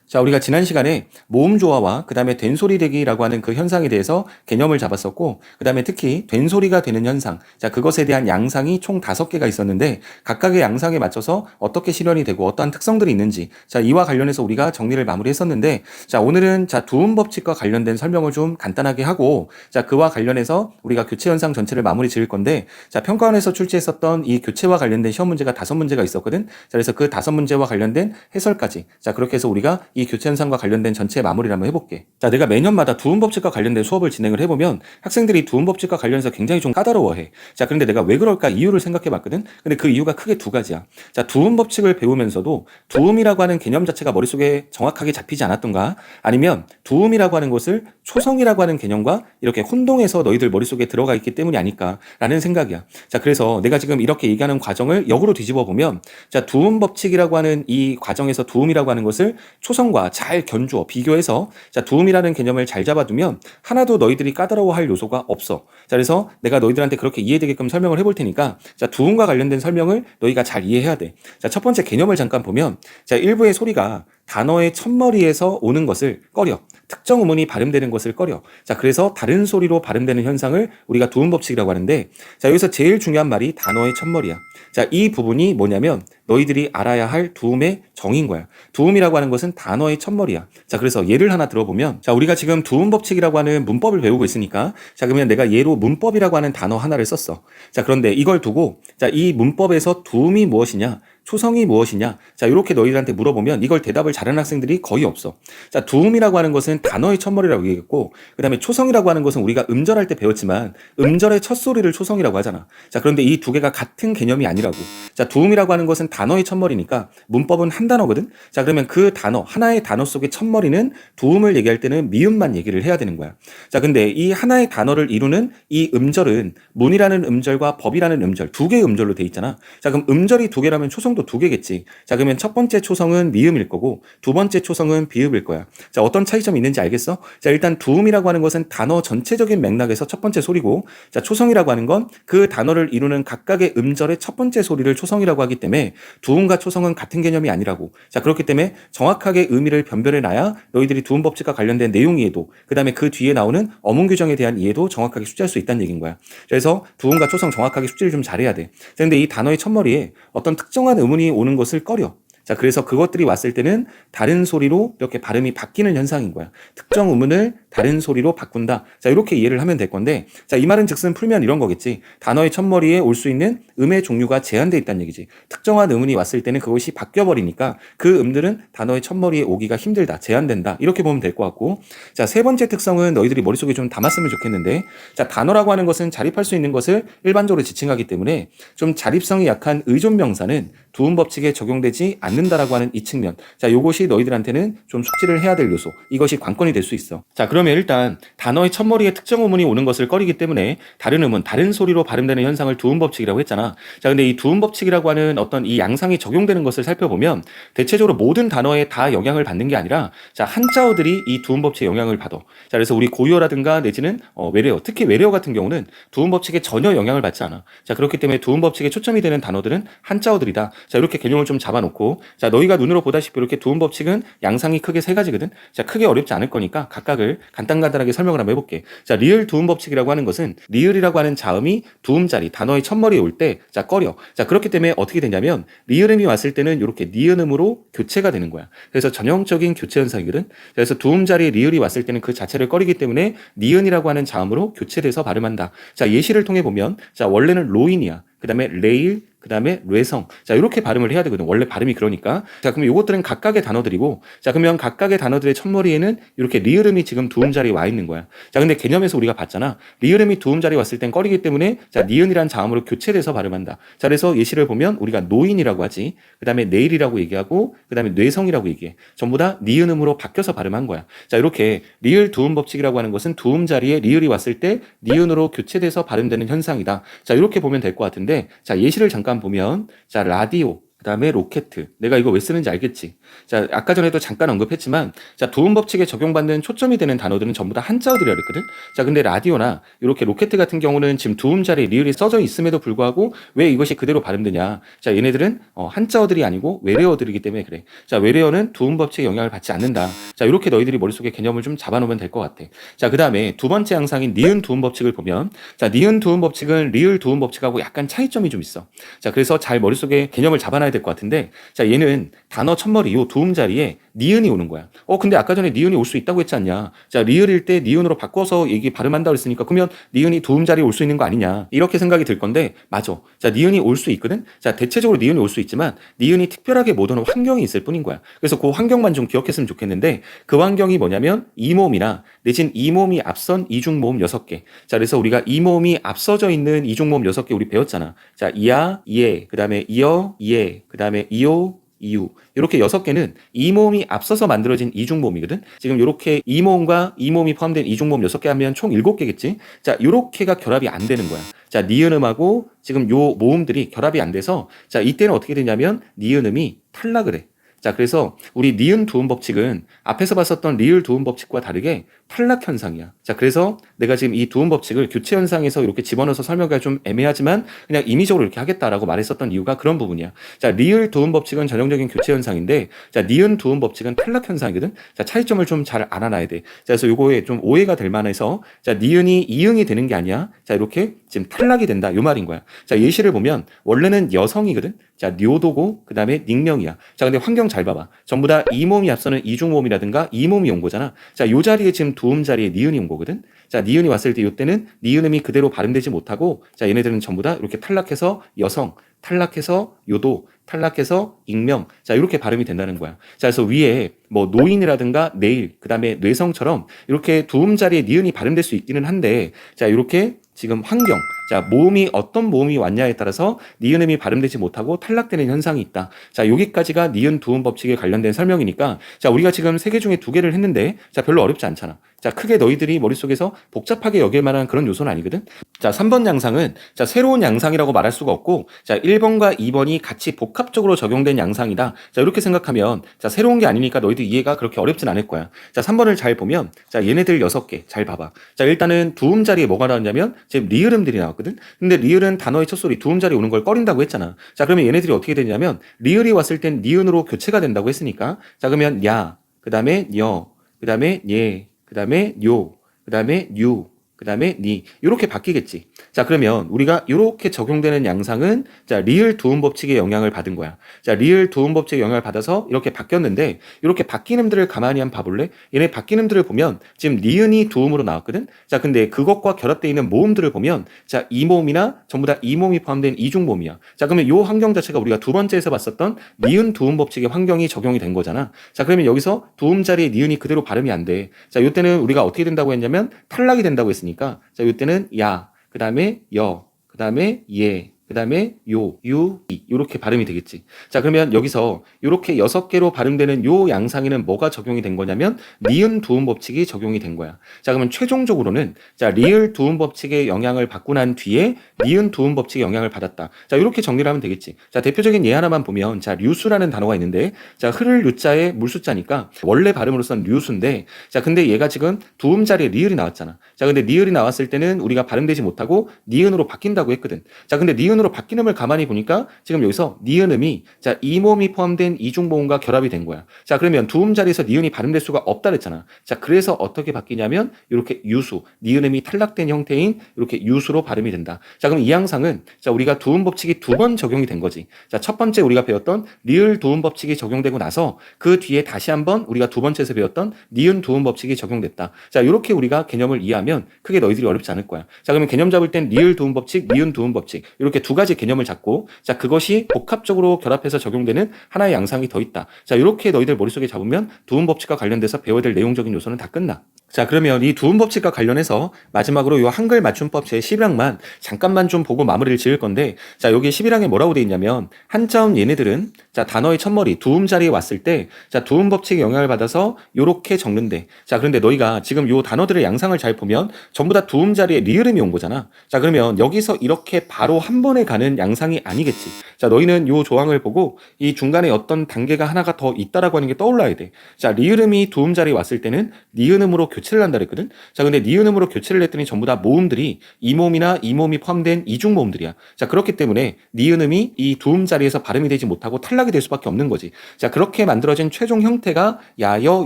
자, 우리가 지난 시간에 모음 조화와 그 다음에 된소리 되기라고 하는 그 현상에 대해서 개념을 잡았었고, 그 다음에 특히 된소리가 되는 현상, 자, 그것에 대한 양상이 총 5개가 있었는데, 각각의 양상에 맞춰서 어떻게 실현이 되고 어떠한 특성들이 있는지, 자, 이와 관련해서 우리가 정리를 마무리했었는데, 자, 오늘은 자, 두음 법칙과 관련된 설명을 좀 간단하게 하고, 자, 그와 관련해서 우리가 교체 현상 전체를 마무리 지을 건데, 자, 평가원에서 출제했었던 이 교체와 관련된 시험 문제가 5문제가 있었거든. 자, 그래서 그 5문제와 관련된 해설까지, 자, 그렇게 해서 우리가 이 교체 현상과 관련된 전체 마무리를 한번 해볼게. 자, 내가 매년마다 두음 법칙과 관련된 수업을 진행을 해보면 학생들이 두음 법칙과 관련해서 굉장히 좀 까다로워해. 자, 그런데 내가 왜 그럴까 이유를 생각해봤거든. 근데 그 이유가 크게 2가지야. 자, 두음 법칙을 배우면서도 두음이라고 하는 개념 자체가 머릿속에 정확하게 잡히지 않았던가, 아니면 두음이라고 하는 것을 초성이라고 하는 개념과 이렇게 혼동해서 너희들 머릿속에 들어가 있기 때문이 아닐까라는 생각이야. 자, 그래서 내가 지금 이렇게 얘기하는 과정을 역으로 뒤집어 보면, 자, 두음 법칙이라고 하는 이 과정에서 두음이라고 하는 것을 초성과 잘 견주어 비교해서, 자, 두음이라는 개념을 잘 잡아두면 하나도 너희들이 까다로워할 요소가 없어. 자, 그래서 내가 너희들한테 그렇게 이해되게끔 설명을 해볼 테니까, 자, 두음과 관련된 설명을 너희가 잘 이해해야 돼. 자, 첫 번째 개념을 잠깐 보면, 자, 일부의 소리가 단어의 첫머리에서 오는 것을 꺼려. 특정 음운이 발음되는 것을 꺼려. 자, 그래서 다른 소리로 발음되는 현상을 우리가 두음 법칙이라고 하는데, 자, 여기서 제일 중요한 말이 단어의 첫머리야. 자, 이 부분이 뭐냐면 너희들이 알아야 할 두음의 정인 거야. 두음이라고 하는 것은 단어의 첫머리야. 자, 그래서 예를 하나 들어보면, 자, 우리가 지금 두음 법칙이라고 하는 문법을 배우고 있으니까, 자, 그러면 내가 예로 문법이라고 하는 단어 하나를 썼어. 자, 그런데 이걸 두고, 자, 이 문법에서 두음이 무엇이냐, 초성이 무엇이냐, 자, 이렇게 너희들한테 물어보면 이걸 대답을 잘하는 학생들이 거의 없어. 자, 두음이라고 하는 것은 단어의 첫머리라고 얘기했고, 그 다음에 초성이라고 하는 것은 우리가 음절할 때 배웠지만 음절의 첫 소리를 초성이라고 하잖아. 자, 그런데 이 2개가 같은 개념이 아니라고. 자, 두음이라고 하는 것은 단어의 첫머리니까 문법은 한 단어거든. 자, 그러면 그 단어, 하나의 단어 속의 첫머리는 두음을 얘기할 때는 미음만 얘기를 해야 되는 거야. 자, 근데 이 하나의 단어를 이루는 이 음절은 문이라는 음절과 법이라는 음절, 2개의 음절로 돼 있잖아. 자, 그럼 음절이 2개라면 초성도 2개겠지. 자, 그러면 첫 번째 초성은 미음일 거고 두 번째 초성은 비읍일 거야. 자, 어떤 차이점이 있는지 알겠어? 자, 일단 두음이라고 하는 것은 단어 전체적인 맥락에서 첫 번째 소리고, 자, 초성이라고 하는 건 그 단어를 이루는 각각의 음절의 첫 번째 소리를 초성이라고 하기 때문에 두음과 초성은 같은 개념이 아니라고. 자, 그렇기 때문에 정확하게 의미를 변별해 놔야 너희들이 두음 법칙과 관련된 내용 이해도, 그 다음에 그 뒤에 나오는 어문 규정에 대한 이해도 정확하게 숙지할 수 있다는 얘기인 거야. 그래서 두음과 초성 정확하게 숙지를 좀 잘해야 돼. 그런데 이 단어의 첫머리에 어떤 특정한 음운이 오는 것을 꺼려. 자, 그래서 그것들이 왔을 때는 다른 소리로 이렇게 발음이 바뀌는 현상인 거야. 특정 음운을 다른 소리로 바꾼다. 자, 이렇게 이해를 하면 될 건데, 자, 이 말은 즉슨 풀면 이런 거겠지. 단어의 첫머리에 올 수 있는 음의 종류가 제한되어 있다는 얘기지. 특정한 음운이 왔을 때는 그것이 바뀌어버리니까 그 음들은 단어의 첫머리에 오기가 힘들다, 제한된다. 이렇게 보면 될 것 같고, 자, 3번째 특성은 너희들이 머릿속에 좀 담았으면 좋겠는데, 자, 단어라고 하는 것은 자립할 수 있는 것을 일반적으로 지칭하기 때문에 좀 자립성이 약한 의존명사는 두음 법칙에 적용되지 않는다라고 하는 이 측면. 자, 요것이 너희들한테는 좀 숙지를 해야 될 요소. 이것이 관건이 될 수 있어. 자, 그러면 일단 단어의 첫머리에 특정 음운이 오는 것을 꺼리기 때문에 다른 음운, 다른 소리로 발음되는 현상을 두음 법칙이라고 했잖아. 자, 근데 이 두음 법칙이라고 하는 어떤 이 양상이 적용되는 것을 살펴보면 대체적으로 모든 단어에 다 영향을 받는 게 아니라, 자, 한자어들이 이 두음 법칙에 영향을 받아. 자, 그래서 우리 고유어라든가 내지는 외래어, 특히 외래어 같은 경우는 두음 법칙에 전혀 영향을 받지 않아. 자, 그렇기 때문에 두음 법칙에 초점이 되는 단어들은 한자어들이다. 자, 이렇게 개념을 좀 잡아놓고, 자, 너희가 눈으로 보다시피 이렇게 두음 법칙은 양상이 크게 3가지거든. 자, 크게 어렵지 않을 거니까 각각을 간단하게 설명을 한번 해볼게. 자, 리을 두음 법칙이라고 하는 것은 리을이라고 하는 자음이 두음자리, 단어의 첫머리에 올 때, 자, 꺼려. 자, 그렇기 때문에 어떻게 되냐면 리을음이 왔을 때는 이렇게 니은음으로 교체가 되는 거야. 그래서 전형적인 교체 현상이거든. 그래서 두음자리에 리을이 왔을 때는 그 자체를 꺼리기 때문에 니은이라고 하는 자음으로 교체돼서 발음한다. 자, 예시를 통해 보면, 자, 원래는 로인이야. 그 다음에 레일, 그 다음에 뇌성. 자, 이렇게 발음을 해야 되거든. 원래 발음이 그러니까. 자, 그러면 요것들은 각각의 단어들이고, 자, 그러면 각각의 단어들의 첫머리에는 이렇게 리을음이 지금 두음자리에 와 있는 거야. 자, 근데 개념에서 우리가 봤잖아. 리을음이 두음자리에 왔을 땐 꺼리기 때문에, 자, 니은이란 자음으로 교체돼서 발음한다. 자, 그래서 예시를 보면 우리가 노인이라고 하지. 그 다음에 내일이라고 얘기하고, 그 다음에 뇌성이라고 얘기해. 전부 다 니은음으로 바뀌어서 발음한 거야. 자, 이렇게 리을 두음 법칙이라고 하는 것은 두음자리에 리을이 왔을 때 니은으로 교체돼서 발음되는 현상이다. 자, 이렇게 보면 될 것 같은데, 자, 예시를 잠깐 보면, 자, 라디오. 그다음에 로켓. 내가 이거 왜 쓰는지 알겠지? 자, 아까 전에도 잠깐 언급했지만, 자, 도움 법칙에 적용받는 초점이 되는 단어들은 전부 다 한자어들이라 그랬거든? 자, 근데 라디오나 이렇게 로켓 같은 경우는 지금 도움 자리에 리을이 써져 있음에도 불구하고 왜 이것이 그대로 발음되냐? 자, 얘네들은 한자어들이 아니고 외래어들이기 때문에 그래. 자, 외래어는 도움 법칙에 영향을 받지 않는다. 자, 이렇게 너희들이 머릿속에 개념을 좀 잡아놓으면 될 것 같아. 자, 그다음에 두 번째 양상인 니은 도움 법칙을 보면, 자, 니은 도움 법칙은 리을 도움 법칙하고 약간 차이점이 좀 있어. 자, 그래서 잘 머릿속에 개념을 잡아놔야 될 것 같은데, 자, 얘는 단어 첫머리 요 도움 자리에 니은이 오는 거야. 근데 아까 전에 니은이 올 수 있다고 했지 않냐? 자, 리을일 때 니은으로 바꿔서 얘기 발음한다고 했으니까 그러면 니은이 도움 자리에 올 수 있는 거 아니냐? 이렇게 생각이 들 건데, 맞아. 자, 니은이 올 수 있거든? 자, 대체적으로 니은이 올 수 있지만 니은이 특별하게 못 오는 환경이 있을 뿐인 거야. 그래서 그 환경만 좀 기억했으면 좋겠는데, 그 환경이 뭐냐면 이모음이나 내진 이모음이 앞선 이중모음 6개. 자, 그래서 우리가 이모음이 앞서져 있는 이중모음 6개 우리 배웠잖아. 자, 이야, 이에, 그 다음에 이어, 이에, 그 다음에 이오, 이유. 이렇게 6개는 이모음이 앞서서 만들어진 이중모음이거든. 지금 이렇게 이모음과 이모음이 포함된 이중모음 6개 하면 총 7개겠지. 자, 요렇게가 결합이 안 되는 거야. 자, 니은음하고 지금 요 모음들이 결합이 안 돼서, 자, 이때는 어떻게 되냐면 니은음이 탈락을 해. 자, 그래서 우리 니은 도움 법칙은 앞에서 봤었던 리을 도움 법칙과 다르게 탈락 현상이야. 자, 그래서 내가 지금 이 도움 법칙을 교체 현상에서 이렇게 집어넣어서 설명하기가 좀 애매하지만 그냥 임의적으로 이렇게 하겠다라고 말했었던 이유가 그런 부분이야. 자, 리을 도움 법칙은 전형적인 교체 현상인데, 자, 니은 도움 법칙은 탈락 현상이거든. 자, 차이점을 좀 잘 알아놔야 돼. 자, 그래서 요거에 좀 오해가 될 만해서, 자, 니은이 이응이 되는 게 아니야. 자, 이렇게 지금 탈락이 된다. 요 말인 거야. 자, 예시를 보면 원래는 여성이거든. 자, 뇨도고 그 다음에 닉명이야. 자, 근데 환경 잘 봐봐. 전부 다 이모음이 앞서는 이중모음이라든가 이모음이 온 거잖아. 자, 요 자리에 지금 도움 자리에 니은이 온 거거든. 자, 니은이 왔을 때 이때는 니은음이 그대로 발음되지 못하고, 자, 얘네들은 전부 다 이렇게 탈락해서 여성, 탈락해서 요도, 탈락해서 익명. 자, 이렇게 발음이 된다는 거야. 자, 그래서 위에 뭐 노인이라든가 내일, 그 다음에 뇌성처럼 이렇게 도움 자리에 니은이 발음될 수 있기는 한데, 자, 이렇게 지금 환경, 자, 모음이 어떤 모음이 왔냐에 따라서 니은음이 발음되지 못하고 탈락되는 현상이 있다. 자, 여기까지가 니은 도움 법칙에 관련된 설명이니까, 자, 우리가 지금 3개 중에 2개를 했는데, 자, 별로 어렵지 않잖아. 자, 크게 너희들이 머릿속에서 복잡하게 여길 만한 그런 요소는 아니거든. 자, 3번 양상은, 자, 새로운 양상이라고 말할 수가 없고, 자, 1번과 2번이 같이 복합적으로 적용된 양상이다. 자, 이렇게 생각하면, 자, 새로운 게 아니니까 너희들 이해가 그렇게 어렵진 않을 거야. 자, 3번을 잘 보면, 자, 얘네들 6개 잘 봐봐. 자, 일단은 도움 자리에 뭐가 나왔냐면 지금 리을음들이 나왔거든. 근데 리을은 단어의 첫 소리 도움 자리에 오는 걸 꺼린다고 했잖아. 자, 그러면 얘네들이 어떻게 되냐면 리을이 왔을 땐 니은으로 교체가 된다고 했으니까, 자, 그러면 야, 그 다음에 여, 그 다음에 예, 그 다음에 요, 그 다음에 유, 그 다음에 니, 이렇게 바뀌겠지. 자, 그러면 우리가 이렇게 적용되는 양상은, 자, 리을 도움 법칙의 영향을 받은 거야. 자, 리을 도움 법칙의 영향을 받아서 이렇게 바뀌었는데, 이렇게 바뀐 음들을 가만히 한번 봐볼래? 얘네 바뀐 음들을 보면 지금 니은이 도움으로 나왔거든. 자, 근데 그것과 결합되어 있는 모음들을 보면, 자, 이모음이나 전부 다 이모음이 포함된 이중모음이야. 자, 그러면 이 환경 자체가 우리가 두 번째에서 봤었던 니은 도움 법칙의 환경이 적용이 된 거잖아. 자, 그러면 여기서 도움 자리에 니은이 그대로 발음이 안 돼. 자, 이때는 우리가 어떻게 된다고 했냐면 탈락이 된다고 했으니까, 자, 이때는 야, 그 다음에 여, 그 다음에 예, 그 다음에 요, 유, 이, 요렇게 발음이 되겠지. 자, 그러면 여기서 요렇게 6개로 발음되는 요 양상에는 뭐가 적용이 된 거냐면 니은 도움 법칙이 적용이 된 거야. 자, 그러면 최종적으로는, 자, 리을 도움 법칙의 영향을 받고 난 뒤에 니은 도움 법칙의 영향을 받았다. 자, 이렇게 정리를 하면 되겠지. 자, 대표적인 예 하나만 보면, 자, 류수라는 단어가 있는데, 자, 흐를 유자에 물수자니까 원래 발음으로서는 류수인데, 자, 근데 얘가 지금 도움 자리에 리을이 나왔잖아. 자, 근데 리을이 나왔을 때는 우리가 발음되지 못하고 니은으로 바뀐다고 했거든. 자, 근데 니은으로 바뀐 음을 가만히 보니까 지금 여기서 니은음이, 자, 이모음이 포함된 이중모음과 결합이 된 거야. 자, 그러면 도움 자리에서 니은이 발음될 수가 없다 그랬잖아. 자, 그래서 어떻게 바뀌냐면 이렇게 유수, 니은음이 탈락된 형태인 이렇게 유수로 발음이 된다. 자, 그럼 이 양상은, 자, 우리가 도움 법칙이 2번 적용이 된 거지. 자, 첫 번째 우리가 배웠던 리을 도움 법칙이 적용되고 나서 그 뒤에 다시 한번 우리가 두 번째에서 배웠던 니은 도움 법칙이 적용됐다. 자, 이렇게 우리가 개념을 이해하면 크게 너희들이 어렵지 않을 거야. 자, 그러면 개념 잡을 땐 리을 도움 법칙, 니은 도움 법칙 이렇게 2가지 개념을 잡고, 자, 그것이 복합적으로 결합해서 적용되는 하나의 양상이 더 있다. 자, 이렇게 너희들 머릿속에 잡으면 도움 법칙과 관련돼서 배워야 될 내용적인 요소는 다 끝나. 자, 그러면 이 두음 법칙과 관련해서 마지막으로 요 한글 맞춤법 제 11항만 잠깐만 좀 보고 마무리를 지을 건데, 자, 여기 11항에 뭐라고 돼 있냐면, 한자음 얘네들은 자, 단어의 첫머리 두음 자리에 왔을 때, 자, 두음 법칙의 영향을 받아서 요렇게 적는데, 자, 그런데 너희가 지금 요 단어들의 양상을 잘 보면 전부 다 두음 자리에 리을음이 온 거잖아. 자, 그러면 여기서 이렇게 바로 한 번에 가는 양상이 아니겠지. 자, 너희는 요 조항을 보고 이 중간에 어떤 단계가 하나가 더 있다라고 하는 게 떠올라야 돼. 자, 리을음이 두음 자리에 왔을 때는 니은음으로 교체를 한다 그랬거든. 자, 근데 니은음으로 교체를 했더니 전부 다 모음들이 이모음이나 이모음이 포함된 이중 모음들이야. 자, 그렇기 때문에 니은음이 이 두음 자리에서 발음이 되지 못하고 탈락이 될 수밖에 없는 거지. 자, 그렇게 만들어진 최종 형태가 야여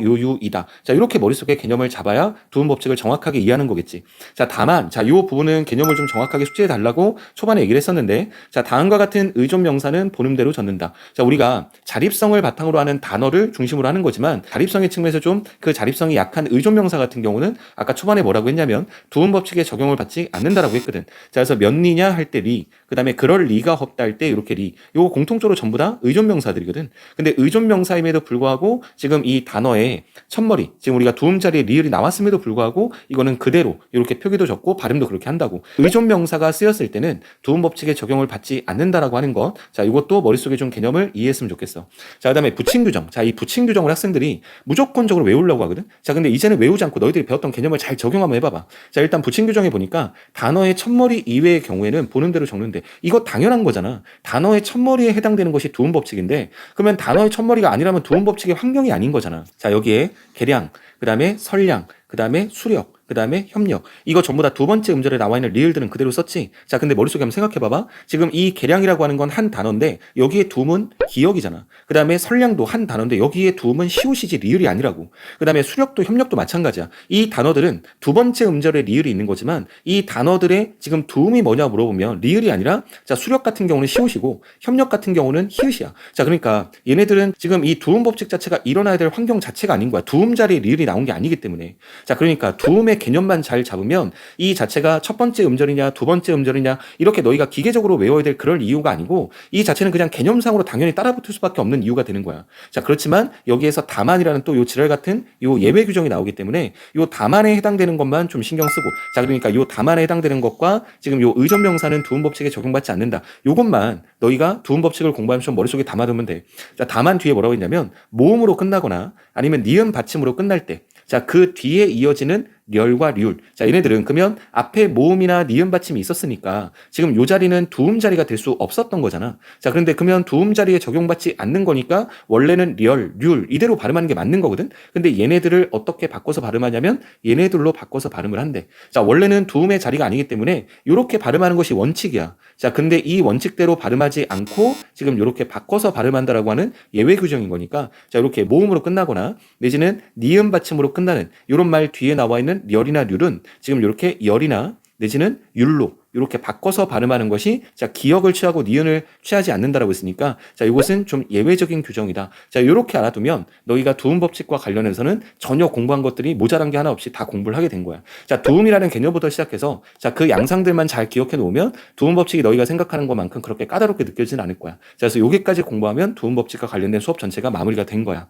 요유이다. 자, 이렇게 머릿속에 개념을 잡아야 두음 법칙을 정확하게 이해하는 거겠지. 자, 다만 자, 요 부분은 개념을 좀 정확하게 숙지해 달라고 초반에 얘기를 했었는데, 자, 다음과 같은 의존 명사는 본음대로 젖는다. 자, 우리가 자립성을 바탕으로 하는 단어를 중심으로 하는 거지만, 자립성의 측면에서 좀 그 자립성이 약한 의존 명사 같은 경우는 아까 초반에 뭐라고 했냐면 두음 법칙에 적용을 받지 않는다라고 했거든. 자, 그래서 몇 리냐 할 때 리, 그다음에 그럴 리가 없다 할 때 이렇게 리. 요거 공통적으로 전부 다 의존 명사들이거든. 근데 의존 명사임에도 불구하고 지금 이 단어의 첫머리, 지금 우리가 두음 자리에 리을이 나왔음에도 불구하고 이거는 그대로 이렇게 표기도 적고 발음도 그렇게 한다고. 의존 명사가 쓰였을 때는 두음 법칙에 적용을 받지 않는다라고 하는 것. 자, 이것도 머릿속에 좀 개념을 이해했으면 좋겠어. 자, 그다음에 부칭 규정. 자, 이 부칭 규정을 학생들이 무조건적으로 외우려고 하거든. 자, 근데 이제는 외우지 않고 너희들이 배웠던 개념을 잘 적용 한번 해봐봐. 자, 일단 부칭 규정에 보니까 단어의 첫머리 이외의 경우에는 보는 대로 적는데, 이거 당연한 거잖아. 단어의 첫머리에 해당되는 것이 두음 법칙인데, 그러면 단어의 첫머리가 아니라면 두음 법칙의 환경이 아닌 거잖아. 자, 여기에 계량, 그 다음에 설량, 그 다음에 수력, 그 다음에 협력, 이거 전부 다 두 번째 음절에 나와 있는 리을들은 그대로 썼지. 자, 근데 머릿속에 한번 생각해봐봐. 지금 이 계량이라고 하는 건 한 단어인데 여기에 두음은 기역이잖아. 그 다음에 설량도 한 단어인데 여기에 두음은 시옷이지 리을이 아니라고. 그 다음에 수력도 협력도 마찬가지야. 이 단어들은 두 번째 음절에 리을이 있는 거지만 이 단어들의 지금 두음이 뭐냐 물어보면 리을이 아니라, 자, 수력 같은 경우는 시옷이고 협력 같은 경우는 히읗이야. 자, 그러니까 얘네들은 지금 이 두음 법칙 자체가 일어나야 될 환경 자체가 아닌 거야. 두음 자리에 리을이 나온 게 아니기 때문에. 자, 그러니까 두음의 개념만 잘 잡으면 이 자체가 첫 번째 음절이냐 두 번째 음절이냐 이렇게 너희가 기계적으로 외워야 될 그럴 이유가 아니고, 이 자체는 그냥 개념상으로 당연히 따라붙을 수밖에 없는 이유가 되는 거야. 자, 그렇지만 여기에서 다만이라는 또 요 지랄 같은 요 예외 규정이 나오기 때문에 요 다만에 해당되는 것만 좀 신경 쓰고, 자, 그러니까 요 다만에 해당되는 것과 지금 요 의존 명사는 두음 법칙에 적용받지 않는다. 요것만 너희가 두음 법칙을 공부하면 좀 머릿속에 담아두면 돼. 자, 다만 뒤에 뭐라고 했냐면 모음으로 끝나거나 아니면 니은 받침으로 끝날 때, 자, 그 뒤에 이어지는 렬과 률. 자, 얘네들은 그러면 앞에 모음이나 니은 받침이 있었으니까 지금 요 자리는 두음 자리가 될 수 없었던 거잖아. 자, 그런데 그러면 두음 자리에 적용받지 않는 거니까 원래는 렬, 률 이대로 발음하는 게 맞는 거거든. 근데 얘네들을 어떻게 바꿔서 발음하냐면 얘네들로 바꿔서 발음을 한대. 자, 원래는 두음의 자리가 아니기 때문에 요렇게 발음하는 것이 원칙이야. 자, 근데 이 원칙대로 발음하지 않고 지금 요렇게 바꿔서 발음한다라고 하는 예외 규정인 거니까, 자, 이렇게 모음으로 끝나거나 내지는 니은 받침으로 끝나는 요런 말 뒤에 나와 있는 열이나 률은 지금 이렇게 열이나 내지는 율로 이렇게 바꿔서 발음하는 것이, 자, 기역을 취하고 니은을 취하지 않는다라고 했으니까, 자, 이것은 좀 예외적인 규정이다. 자, 이렇게 알아두면 너희가 두음 법칙과 관련해서는 전혀 공부한 것들이 모자란 게 하나 없이 다 공부를 하게 된 거야. 자, 두음이라는 개념부터 시작해서, 자, 그 양상들만 잘 기억해 놓으면 두음 법칙이 너희가 생각하는 것만큼 그렇게 까다롭게 느껴지는 않을 거야. 자, 그래서 여기까지 공부하면 두음 법칙과 관련된 수업 전체가 마무리가 된 거야.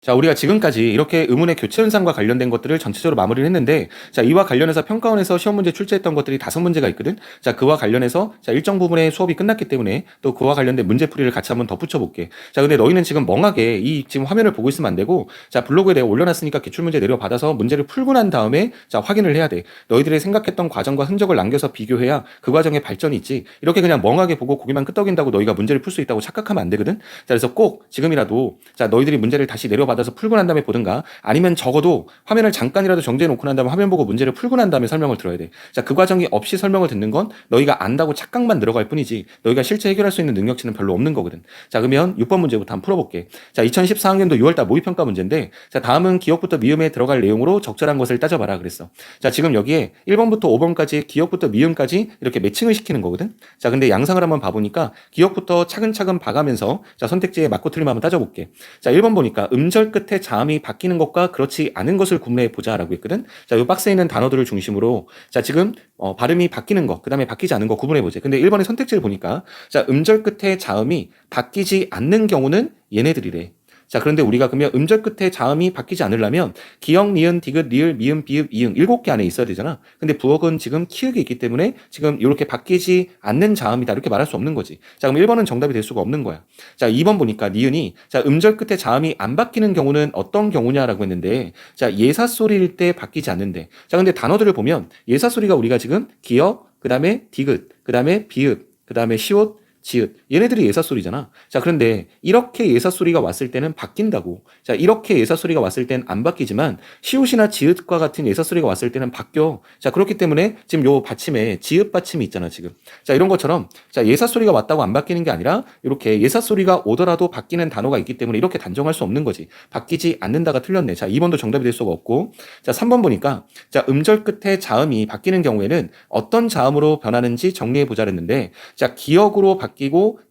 자, 우리가 지금까지 이렇게 의문의 교체 현상과 관련된 것들을 전체적으로 마무리를 했는데, 자, 이와 관련해서 평가원에서 시험 문제 출제했던 것들이 5문제가 있거든. 자, 그와 관련해서 자, 일정 부분의 수업이 끝났기 때문에 또 그와 관련된 문제풀이를 같이 한번 덧붙여 볼게. 자, 근데 너희는 지금 멍하게 이 지금 화면을 보고 있으면 안 되고, 자, 블로그에 내가 올려놨으니까 기출문제 내려받아서 문제를 풀고 난 다음에 자, 확인을 해야 돼. 너희들이 생각했던 과정과 흔적을 남겨서 비교해야 그 과정에 발전이 있지. 이렇게 그냥 멍하게 보고 고개만 끄덕인다고 너희가 문제를 풀 수 있다고 착각하면 안 되거든. 자, 그래서 꼭 지금이라도 자, 너희들이 문제를 다시 내려받아서 풀고 난 다음에 보든가, 아니면 적어도 화면을 잠깐이라도 정지해 놓고 난 다음에 화면 보고 문제를 풀고 난 다음에 설명을 들어야 돼. 자, 그 과정이 없이 설명을 듣는 건 너희가 안다고 착각만 들어갈 뿐이지 너희가 실제 해결할 수 있는 능력치는 별로 없는 거거든. 자, 그러면 6번 문제부터 한번 풀어볼게. 자, 2014학년도 6월달 모의평가 문제인데, 자, 다음은 기억부터 미음에 들어갈 내용으로 적절한 것을 따져봐라 그랬어. 자, 지금 여기에 1번부터 5번까지 기억부터 미음까지 이렇게 매칭을 시키는 거거든. 자, 근데 양상을 한번 봐보니까 기억부터 차근차근 봐가면서 자, 선택지에 맞고 틀림 한번 따져볼게. 자, 1번 보니까 음절 음절 끝에 자음이 바뀌는 것과 그렇지 않은 것을 구분해 보자라고 했거든. 자, 이 박스에 있는 단어들을 중심으로 자, 지금 발음이 바뀌는 거, 그다음에 바뀌지 않는 거 구분해 보자. 근데 1번의 선택지를 보니까 자, 음절 끝에 자음이 바뀌지 않는 경우는 얘네들이래. 자, 그런데 우리가 그러면 음절 끝에 자음이 바뀌지 않으려면 기역, 니은, 디귿, 리을, 미음, 비읍, 이응 7개 안에 있어야 되잖아. 근데 부억은 지금 키읔이 있기 때문에 지금 이렇게 바뀌지 않는 자음이다 이렇게 말할 수 없는 거지. 자, 그럼 1번은 정답이 될 수가 없는 거야. 자, 2번 보니까 니은이 자, 음절 끝에 자음이 안 바뀌는 경우는 어떤 경우냐라고 했는데 자, 예사소리일 때 바뀌지 않는데. 자, 근데 단어들을 보면 예사소리가 우리가 지금 기역, 그다음에 디귿, 그다음에 비읍, 그다음에 시옷, 지읒. 얘네들이 예사소리잖아. 자, 그런데 이렇게 예사소리가 왔을 때는 바뀐다고. 자, 이렇게 예사소리가 왔을 땐 안 바뀌지만 시옷이나 지읒과 같은 예사소리가 왔을 때는 바뀌어. 자, 그렇기 때문에 지금 요 받침에 지읒 받침이 있잖아, 지금. 자, 이런 것처럼 자, 예사소리가 왔다고 안 바뀌는 게 아니라 이렇게 예사소리가 오더라도 바뀌는 단어가 있기 때문에 이렇게 단정할 수 없는 거지. 바뀌지 않는다가 틀렸네. 자, 2번도 정답이 될 수가 없고. 자, 3번 보니까 자, 음절 끝에 자음이 바뀌는 경우에는 어떤 자음으로 변하는지 정리해 보자 그랬는데 자, 기역으로 바뀌고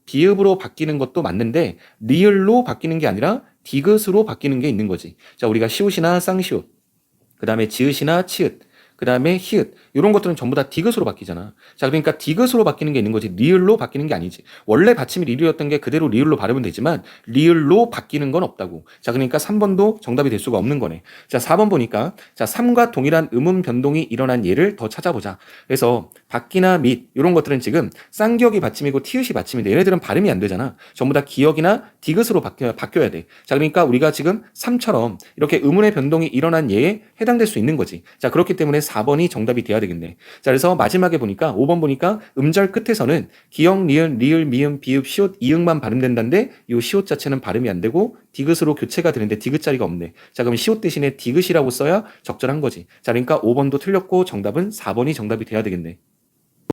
비읍으로 바뀌는 것도 맞는데 리을로 바뀌는 게 아니라 디귿으로 바뀌는 게 있는 거지. 자, 우리가 시옷이나 쌍시옷, 그 다음에 지읒이나 치읒, 그 다음에 히읗 이런 것들은 전부 다 디귿으로 바뀌잖아. 자, 그러니까 디귿으로 바뀌는 게 있는 거지 리을로 바뀌는 게 아니지. 원래 받침이 리을이었던 게 그대로 리을로 발음은 되지만 리을로 바뀌는 건 없다고. 자, 그러니까 3번도 정답이 될 수가 없는 거네. 자, 4번 보니까 자, 3과 동일한 음음 변동이 일어난 예를 더 찾아보자. 그래서 바뀌나 및 이런 것들은 지금 쌍기역이 받침이고 티읕이 받침인데 얘네들은 발음이 안 되잖아. 전부 다 기역이나 디귿으로 바뀌어야 돼. 자, 그러니까 우리가 지금 3처럼 이렇게 음운의 변동이 일어난 예에 해당될 수 있는 거지. 자, 그렇기 때문에 4번이 정답이 돼야 되겠네. 자, 그래서 마지막에 보니까 5번 보니까 음절 끝에서는 기역, 니은, 리을, 미음, 비읍, 시옷, 이응만 발음된다는데 이 시옷 자체는 발음이 안 되고 디귿으로 교체가 되는데 디귿 자리가 없네. 자, 그럼 시옷 대신에 디귿이라고 써야 적절한 거지. 자, 그러니까 5번도 틀렸고 정답은 4번이 정답이 돼야 되겠네.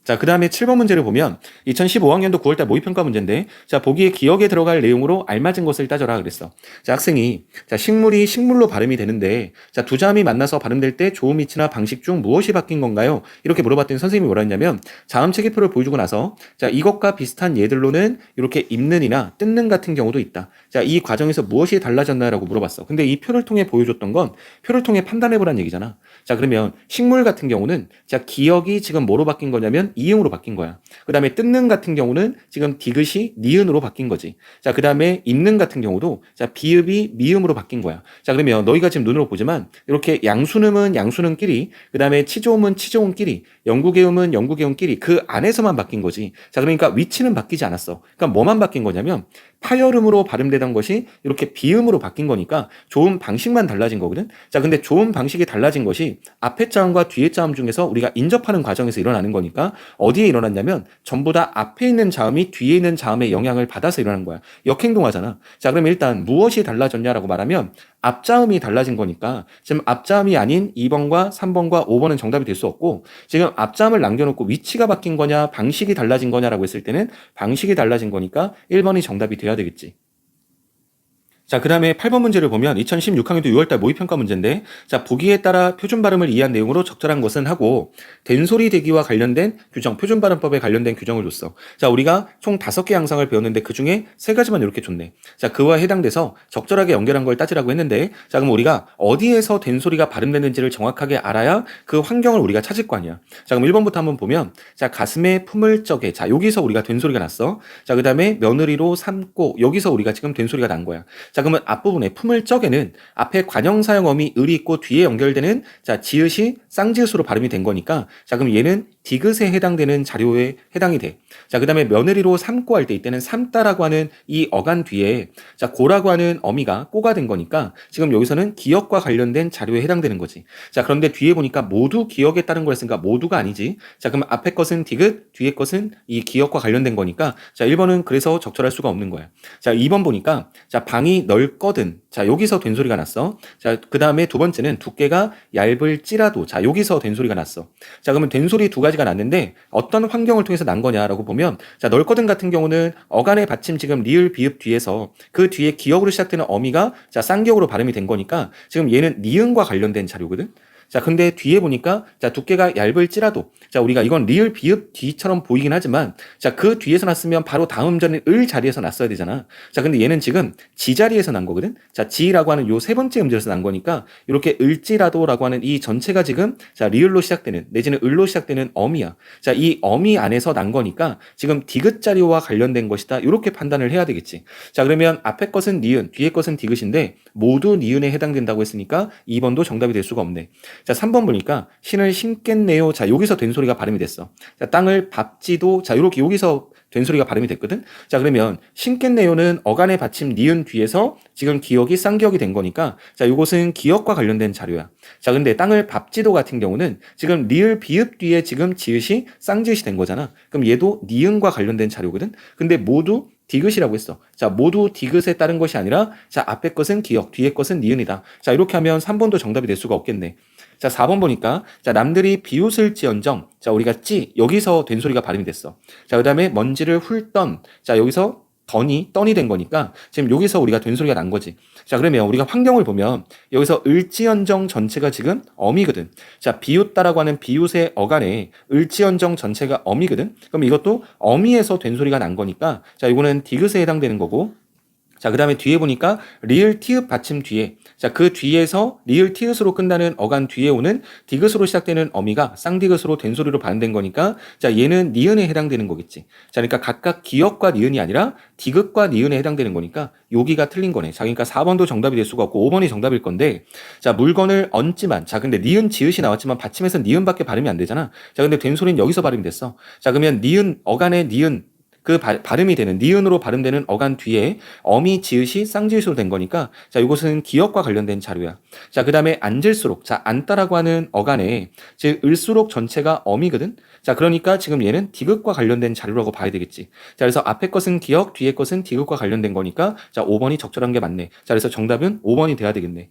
자, 그 다음에 7번 문제를 보면 2015학년도 9월달 모의평가 문제인데 자, 보기에 기억에 들어갈 내용으로 알맞은 것을 따져라 그랬어. 자, 학생이 자, 식물이 식물로 발음이 되는데 자, 두 자음이 만나서 발음될 때 조음 위치나 방식 중 무엇이 바뀐 건가요? 이렇게 물어봤더니 선생님이 뭐라 했냐면 자음 체계표를 보여주고 나서 자, 이것과 비슷한 예들로는 이렇게 입는이나 뜯는 같은 경우도 있다. 자, 이 과정에서 무엇이 달라졌나라고 물어봤어. 근데 이 표를 통해 보여줬던 건 표를 통해 판단해보라는 얘기잖아. 자, 그러면 식물 같은 경우는 자, 기억이 지금 뭐로 바뀐 거냐면 이응으로 바뀐 거야. 그 다음에 뜯는 같은 경우는 지금 디귿이 니은으로 바뀐 거지. 자, 그 다음에 입는 같은 경우도 자, 비읍이 미음으로 바뀐 거야. 자, 그러면 너희가 지금 눈으로 보지만 이렇게 양수음은 양수음끼리, 그 다음에 치조음은 치조음끼리, 영구개음은 영구개음끼리 그 안에서만 바뀐 거지. 자, 그러니까 위치는 바뀌지 않았어. 그러니까 뭐만 바뀐 거냐면 파열음으로 발음되던 것이 이렇게 비음으로 바뀐 거니까 조음 방식만 달라진 거거든. 자, 근데 조음 방식이 달라진 것이 앞에 자음과 뒤에 자음 중에서 우리가 인접하는 과정에서 일어나는 거니까 어디에 일어났냐면 전부 다 앞에 있는 자음이 뒤에 있는 자음의 영향을 받아서 일어나는 거야. 역행동하잖아. 자, 그럼 일단 무엇이 달라졌냐라고 말하면 앞자음이 달라진 거니까 지금 앞자음이 아닌 2번과 3번과 5번은 정답이 될 수 없고 지금 앞자음을 남겨놓고 위치가 바뀐 거냐 방식이 달라진 거냐라고 했을 때는 방식이 달라진 거니까 1번이 정답이 돼야 되겠지. 자, 그 다음에 8번 문제를 보면 2016학년도 6월달 모의평가 문제인데 자, 보기에 따라 표준 발음을 이해한 내용으로 적절한 것은 하고 된소리 대기와 관련된 규정, 표준 발음법에 관련된 규정을 줬어. 자, 우리가 총 5개 양상을 배웠는데 그 중에 3가지만 이렇게 줬네. 자, 그와 해당돼서 적절하게 연결한 걸 따지라고 했는데 자, 그럼 우리가 어디에서 된소리가 발음되는지를 정확하게 알아야 그 환경을 우리가 찾을 거 아니야. 자, 그럼 1번부터 한번 보면 자, 가슴에 품을 적에 자, 여기서 우리가 된소리가 났어. 자, 그 다음에 며느리로 삼고 여기서 우리가 지금 된소리가 난 거야. 자, 그러면 앞부분에 품을 적에는 앞에 관형사형어미 을이 있고 뒤에 연결되는 자, 지읒이 쌍지읒으로 발음이 된 거니까 자, 그럼 얘는 디귿에 해당되는 자료에 해당이 돼. 자, 그 다음에 며느리로 삼고 할 때 이때는 삼다라고 하는 이 어간 뒤에 자, 고라고 하는 어미가 꼬가 된 거니까 지금 여기서는 기역과 관련된 자료에 해당되는 거지. 자, 그런데 뒤에 보니까 모두 기역에 따른 거였으니까 모두가 아니지. 자, 그럼 앞에 것은 디귿, 뒤에 것은 이 기역과 관련된 거니까 자, 1번은 그래서 적절할 수가 없는 거야. 자, 2번 보니까 자, 방이 넓거든. 자, 여기서 된 소리가 났어. 자, 그 다음에 두 번째는 두께가 얇을지라도 자, 여기서 된 소리가 났어. 자, 그러면 된 소리 두 가지가 났는데 어떤 환경을 통해서 난 거냐라고 보면 자, 넓거든 같은 경우는 어간의 받침 지금 리을 비읍 뒤에서 그 뒤에 기역으로 시작되는 어미가 자, 쌍기역으로 발음이 된 거니까 지금 얘는 니은과 관련된 자료거든. 자, 근데 뒤에 보니까 자, 두께가 얇을지라도 자, 우리가 이건 리을 비읍 뒤처럼 보이긴 하지만 자, 그 뒤에서 났으면 바로 다음 전에 을 자리에서 났어야 되잖아. 자, 근데 얘는 지금 지 자리에서 난 거거든. 자, 지라고 하는 요 세 번째 음절에서 난 거니까 이렇게 을지라도라고 하는 이 전체가 지금 자, 리을로 시작되는 내지는 을로 시작되는 어미야. 자, 이 어미 안에서 난 거니까 지금 디귿 자리와 관련된 것이다. 이렇게 판단을 해야 되겠지. 자, 그러면 앞에 것은 니은, 뒤에 것은 디귿인데 모두 니은에 해당된다고 했으니까 2번도 정답이 될 수가 없네. 자, 3번 보니까 신을 심겠네요. 자, 여기서 된 소리가 발음이 됐어. 자, 땅을 밟지도 자, 이렇게 여기서 된 소리가 발음이 됐거든. 자, 그러면 심겠네요는 어간의 받침 니은 뒤에서 지금 기역이 쌍기역이 된 거니까 자, 요것은 기역과 관련된 자료야. 자, 근데 땅을 밟지도 같은 경우는 지금 리을 비읍 뒤에 지금 지읒이 쌍지읒이 된 거잖아. 그럼 얘도 니은과 관련된 자료거든. 근데 모두 디귿이라고 했어. 자, 모두 디귿에 따른 것이 아니라 자, 앞에 것은 기역, 뒤에 것은 니은이다. 자, 이렇게 하면 3번도 정답이 될 수가 없겠네. 자, 4번 보니까 자, 남들이 비웃을지언정 자, 우리가 찌 여기서 된 소리가 발음이 됐어. 자, 그다음에 먼지를 훑던 자, 여기서 떤이 된 거니까 지금 여기서 우리가 된 소리가 난 거지. 자, 그러면 우리가 환경을 보면 여기서 을지언정 전체가 지금 어미거든. 자, 비웃다라고 하는 비웃의 어간에 을지언정 전체가 어미거든. 그럼 이것도 어미에서 된 소리가 난 거니까 자, 이거는 디귿에 해당되는 거고. 자, 그 다음에 뒤에 보니까 리을 티읕 받침 뒤에 자, 그 뒤에서 리을 티읕으로 끝나는 어간 뒤에 오는 디귿으로 시작되는 어미가 쌍디귿으로 된 소리로 발음된 거니까 자, 얘는 니은에 해당되는 거겠지. 자, 그러니까 각각 기역과 니은이 아니라 디귿과 니은에 해당되는 거니까 여기가 틀린 거네. 자, 그러니까 4번도 정답이 될 수가 없고 5번이 정답일 건데 자, 물건을 얹지만 자, 근데 니은 지읒이 나왔지만 받침에서 니은밖에 발음이 안 되잖아. 자, 근데 된 소리는 여기서 발음이 됐어. 자, 그러면 니은 어간의 니은 그 발음이 되는 니은으로 발음되는 어간 뒤에 어미 지읒이 쌍지읒으로 된 거니까 자, 이것은 기역과 관련된 자료야. 자, 그다음에 앉을수록 자, 앉다라고 하는 어간에 즉 을수록 전체가 어미거든. 자, 그러니까 지금 얘는 디귿과 관련된 자료라고 봐야 되겠지. 자, 그래서 앞에 것은 기역, 뒤에 것은 디귿과 관련된 거니까 자, 5번이 적절한 게 맞네. 자, 그래서 정답은 5번이 돼야 되겠네.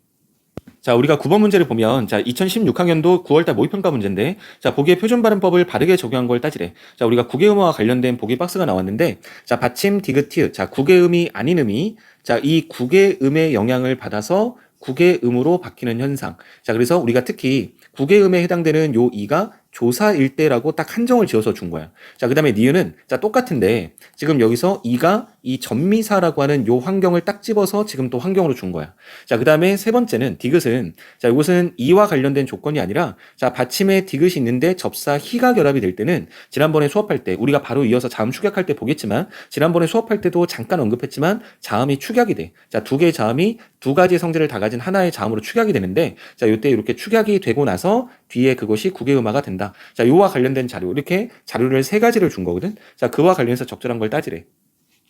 자, 우리가 9번 문제를 보면, 자, 2016학년도 9월달 모의평가 문제인데, 자, 보기의 표준 발음법을 바르게 적용한 걸 따지래. 자, 우리가 국외음어와 관련된 보기 박스가 나왔는데, 자, 받침, 디귿, 티읕. 자, 국외음이 아닌 음이, 자, 이 국외음의 영향을 받아서 국외음으로 바뀌는 현상. 자, 그래서 우리가 특히 국외음에 해당되는 요 이가 조사일 때라고 딱 한정을 지어서 준 거야. 자, 그 다음에 니은은 자, 똑같은데 지금 여기서 이가 이 전미사라고 하는 요 환경을 딱 집어서 지금 또 환경으로 준 거야. 자, 그 다음에 세 번째는 디귿은 자, 이것은 이와 관련된 조건이 아니라 자, 받침에 디귿이 있는데 접사 희가 결합이 될 때는 지난번에 수업할 때 우리가 바로 이어서 자음 축약할 때 보겠지만 지난번에 수업할 때도 잠깐 언급했지만 자음이 축약이 돼. 자, 두 개의 자음이 두 가지의 성질을 다 가진 하나의 자음으로 축약이 되는데 자, 이때 이렇게 축약이 되고 나서 뒤에 그것이 국외음화가 된다. 자, 요와 관련된 자료 이렇게 자료를 세 가지를 준 거거든. 자, 그와 관련해서 적절한 걸 따지래.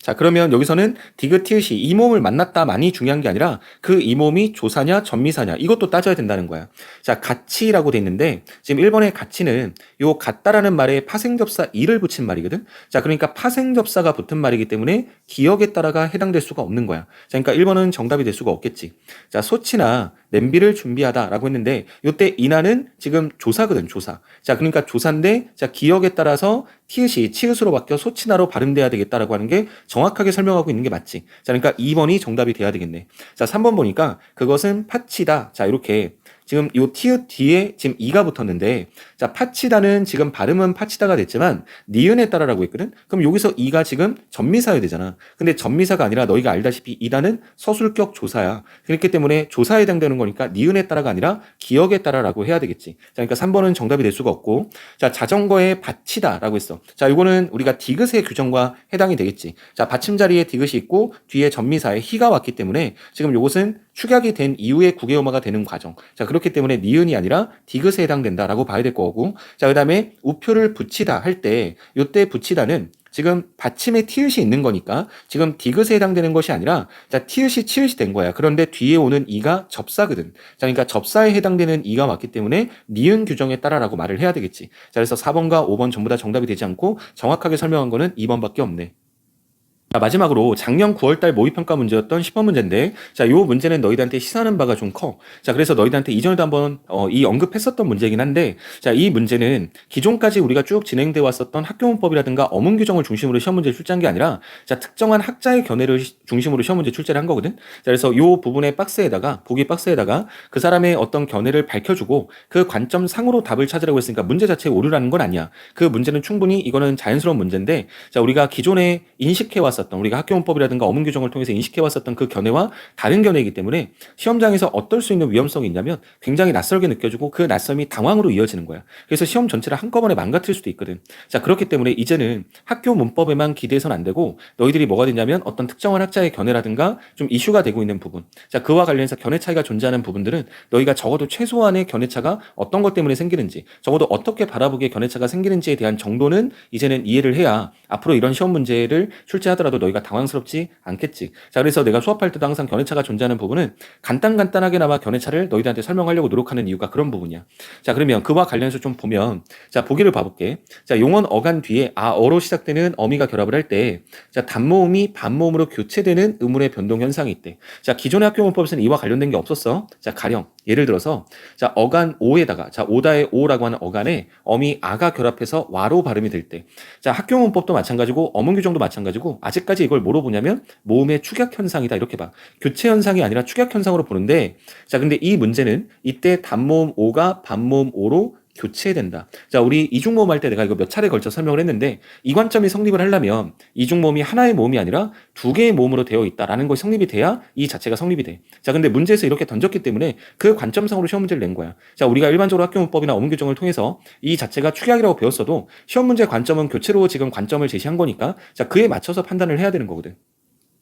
자, 그러면 여기서는 디귿 티읕이 이 몸을 만났다만이 중요한 게 아니라 그 이 몸이 조사냐 전미사냐 이것도 따져야 된다는 거야. 자, 같이라고 돼 있는데 지금 1번의 같이는 요 같다라는 말에 파생접사 이를 붙인 말이거든. 자, 그러니까 파생접사가 붙은 말이기 때문에 기역에 따라가 해당될 수가 없는 거야. 자, 그러니까 1번은 정답이 될 수가 없겠지. 자, 소치나 냄비를 준비하다라고 했는데 요때 인하는 지금 조사거든, 조사. 자, 그러니까 조사인데 자, 기역에 따라서 티읕이 치읒으로 바뀌어 소치나로 발음돼야 되겠다라고 하는 게 정확하게 설명하고 있는 게 맞지. 자, 그러니까 2번이 정답이 돼야 되겠네. 자, 3번 보니까 그것은 파치다. 자, 이렇게 지금 요 티읕 뒤에 지금 이가 붙었는데 자, 파치다는 지금 발음은 파치다가 됐지만 니은에 따라라고 했거든. 그럼 여기서 이가 지금 전미사여야 되잖아. 근데 전미사가 아니라 너희가 알다시피 이다는 서술격 조사야. 그렇기 때문에 조사에 해당되는 거니까 니은에 따라가 아니라 기역에 따라라고 해야 되겠지. 자, 그러니까 3번은 정답이 될 수가 없고 자, 자전거에 받치다라고 했어. 자, 이거는 우리가 디귿의 규정과 해당이 되겠지. 자, 받침 자리에 디귿이 있고 뒤에 전미사에 희가 왔기 때문에 지금 요것은 축약이 된 이후에 국외음화가 되는 과정. 자, 그렇기 때문에 니은이 아니라 디귿에 해당된다라고 봐야 될 거고. 자, 그다음에 우표를 붙이다 할 때 요때 붙이다는 지금 받침에 티읕이 있는 거니까 지금 디귿에 해당되는 것이 아니라 자, 티읕이 치읕이 된 거야. 그런데 뒤에 오는 이가 접사거든. 자, 그러니까 접사에 해당되는 이가 왔기 때문에 니은 규정에 따라라고 말을 해야 되겠지. 자, 그래서 4번과 5번 전부 다 정답이 되지 않고 정확하게 설명한 거는 2번밖에 없네. 자, 마지막으로 작년 9월달 모의평가 문제였던 10번 문제인데, 자, 요 문제는 너희들한테 시사하는 바가 좀 커. 자, 그래서 너희들한테 이전에도 한번 이 언급했었던 문제이긴 한데, 자, 이 문제는 기존까지 우리가 쭉 진행돼 왔었던 학교문법이라든가 어문 규정을 중심으로 시험 문제 출제한 게 아니라, 자, 특정한 학자의 견해를 중심으로 시험 문제 출제를 한 거거든. 자, 그래서 요 부분의 박스에다가 보기 박스에다가 그 사람의 어떤 견해를 밝혀주고 그 관점 상으로 답을 찾으라고 했으니까 문제 자체에 오류라는 건 아니야. 그 문제는 충분히 이거는 자연스러운 문제인데, 자, 우리가 기존에 인식해 왔었던 우리가 학교문법이라든가 어문 규정을 통해서 인식해 왔었던 그 견해와 다른 견해이기 때문에 시험장에서 어떨 수 있는 위험성이 있냐면 굉장히 낯설게 느껴지고 그 낯섦이 당황으로 이어지는 거야. 그래서 시험 전체를 한꺼번에 망가뜨릴 수도 있거든. 자, 그렇기 때문에 이제는 학교 문법에만 기대해서는 안 되고 너희들이 뭐가 되냐면 어떤 특정한 학자의 견해라든가 좀 이슈가 되고 있는 부분, 자, 그와 관련해서 견해 차이가 존재하는 부분들은 너희가 적어도 최소한의 견해 차가 어떤 것 때문에 생기는지, 적어도 어떻게 바라보기에 견해 차가 생기는지에 대한 정도는 이제는 이해를 해야 앞으로 이런 시험 문제를 출제하더라도 너희가 당황스럽지 않겠지. 자, 그래서 내가 수업할 때도 항상 견해차가 존재하는 부분은 간단하게나마 견해차를 너희들한테 설명하려고 노력하는 이유가 그런 부분이야. 자, 그러면 그와 관련해서 좀 보면, 자, 보기를 봐볼게. 자, 용언 어간 뒤에 어로 시작되는 어미가 결합을 할 때, 자, 단모음이 반모음으로 교체되는 의문의 변동 현상이 있대. 자, 기존의 학교문법에서는 이와 관련된 게 없었어. 자, 가령 예를 들어서, 자, 어간 오에다가, 자, 오다의 오라고 하는 어간에 어미 아가 결합해서 와로 발음이 될 때, 자, 학교문법도 마찬가지고 어문 규정도 마찬가지고 아직까지 이걸 뭐로 보냐면 모음의 축약 현상이다, 이렇게 봐. 교체 현상이 아니라 축약 현상으로 보는데, 자, 근데 이 문제는 이때 단모음 오가 반모음 오로 교체된다. 자, 우리 이중모음 할 때 내가 이거 몇 차례 걸쳐 설명을 했는데, 이 관점이 성립을 하려면 이중모음이 하나의 모음이 아니라 두 개의 모음으로 되어 있다라는 것이 성립이 돼야 이 자체가 성립이 돼. 자, 근데 문제에서 이렇게 던졌기 때문에 그 관점상으로 시험 문제를 낸 거야. 자, 우리가 일반적으로 학교문법이나 어문 규정을 통해서 이 자체가 축약이라고 배웠어도 시험 문제 관점은 교체로 지금 관점을 제시한 거니까, 자, 그에 맞춰서 판단을 해야 되는 거거든.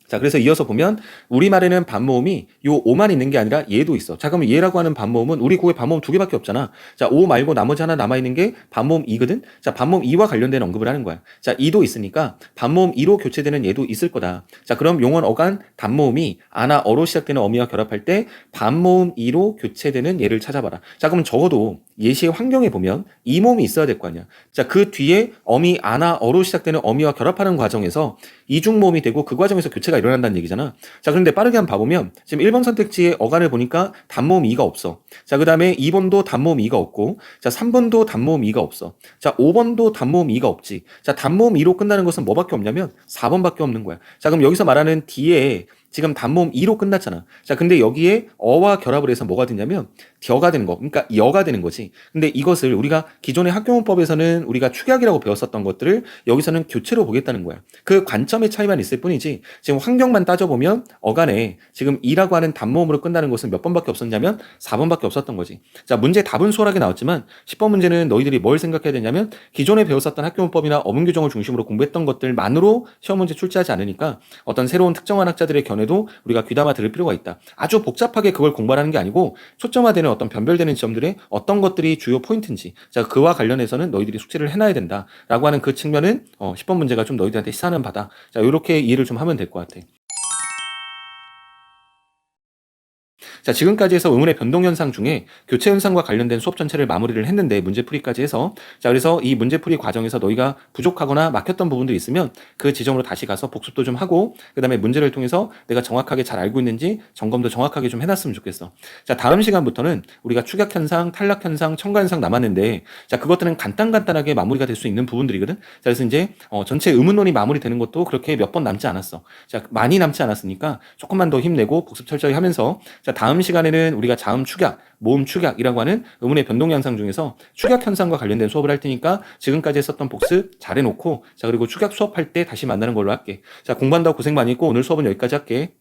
자, 그래서 이어서 보면 우리말에는 반모음이 요 오만 있는 게 아니라 얘도 있어. 자, 그러면 얘라고 하는 반모음은 우리 국에 반모음 두 개밖에 없잖아. 자, 오 말고 나머지 하나 남아있는 게 반모음 이거든. 자, 반모음 이와 관련된 언급을 하는 거야. 자, 이도 있으니까 반모음 이로 교체되는 얘도 있을 거다. 자, 그럼 용언 어간 단모음이 아나 어로 시작되는 어미와 결합할 때 반모음 이로 교체되는 얘를 찾아봐라. 자, 그럼 적어도 예시의 환경에 보면 이 모음이 있어야 될 거 아니야. 자, 그 뒤에 어미 아나 어로 시작되는 어미와 결합하는 과정에서 이중모음이 되고 그 과정에서 교체가 일어난다는 얘기잖아. 자, 그런데 빠르게 한번 봐보면 지금 1번 선택지에 어간을 보니까 단모음 이가 없어. 자, 그 다음에 2번도 단모음 이가 없고, 자, 3번도 단모음 이가 없어. 자, 5번도 단모음 이가 없지. 자, 단모음 이로 끝나는 것은 뭐밖에 없냐면 4번밖에 없는 거야. 자, 그럼 여기서 말하는 뒤에 지금 단모음 이로 끝났잖아. 자, 근데 여기에 어와 결합을 해서 뭐가 되냐면 뎌가 되는 거. 그러니까 여가 되는 거지. 근데 이것을 우리가 기존의 학교문법에서는 우리가 축약이라고 배웠었던 것들을 여기서는 교체로 보겠다는 거야. 그 관점의 차이만 있을 뿐이지 지금 환경만 따져보면 어간에 지금 이라고 하는 단모음으로 끝나는 것은 몇 번밖에 없었냐면 4번밖에 없었던 거지. 자, 문제 답은 수월하게 나왔지만 10번 문제는 너희들이 뭘 생각해야 되냐면 기존에 배웠었던 학교문법이나 어문 규정을 중심으로 공부했던 것들만으로 시험 문제 출제하지 않으니까 어떤 새로운 특정한 학자들의 견해도 우리가 귀담아 들을 필요가 있다. 아주 복잡하게 그걸 공부하는 게 아니고 초점화되는 어떤 변별되는 지점들의 어떤 것들이 주요 포인트인지, 자, 그와 관련해서는 너희들이 숙제를 해놔야 된다라고 하는 그 측면은 10번 문제가 좀 너희들한테 시사하는 바다. 자, 이렇게 이해를 좀 하면 될 것 같아. 자, 지금까지 해서 의문의 변동 현상 중에 교체 현상과 관련된 수업 전체를 마무리를 했는데 문제풀이까지 해서, 자, 그래서 이 문제풀이 과정에서 너희가 부족하거나 막혔던 부분들이 있으면 그 지점으로 다시 가서 복습도 좀 하고 그 다음에 문제를 통해서 내가 정확하게 잘 알고 있는지 점검도 정확하게 좀 해놨으면 좋겠어. 자, 다음 시간부터는 우리가 축약 현상, 탈락 현상, 첨가 현상 남았는데, 자, 그것들은 간단하게 마무리가 될 수 있는 부분들이거든. 자, 그래서 이제 전체 의문론이 마무리되는 것도 그렇게 몇 번 남지 않았어. 자, 많이 남지 않았으니까 조금만 더 힘내고 복습 철저히 하면서, 자, 다음 시간에는 우리가 자음 축약, 모음 축약이라고 하는 의문의 변동 현상 중에서 축약 현상과 관련된 수업을 할 테니까 지금까지 했었던 복습 잘 해놓고, 자, 그리고 축약 수업할 때 다시 만나는 걸로 할게. 자, 공부한다고 고생 많이 했고 오늘 수업은 여기까지 할게.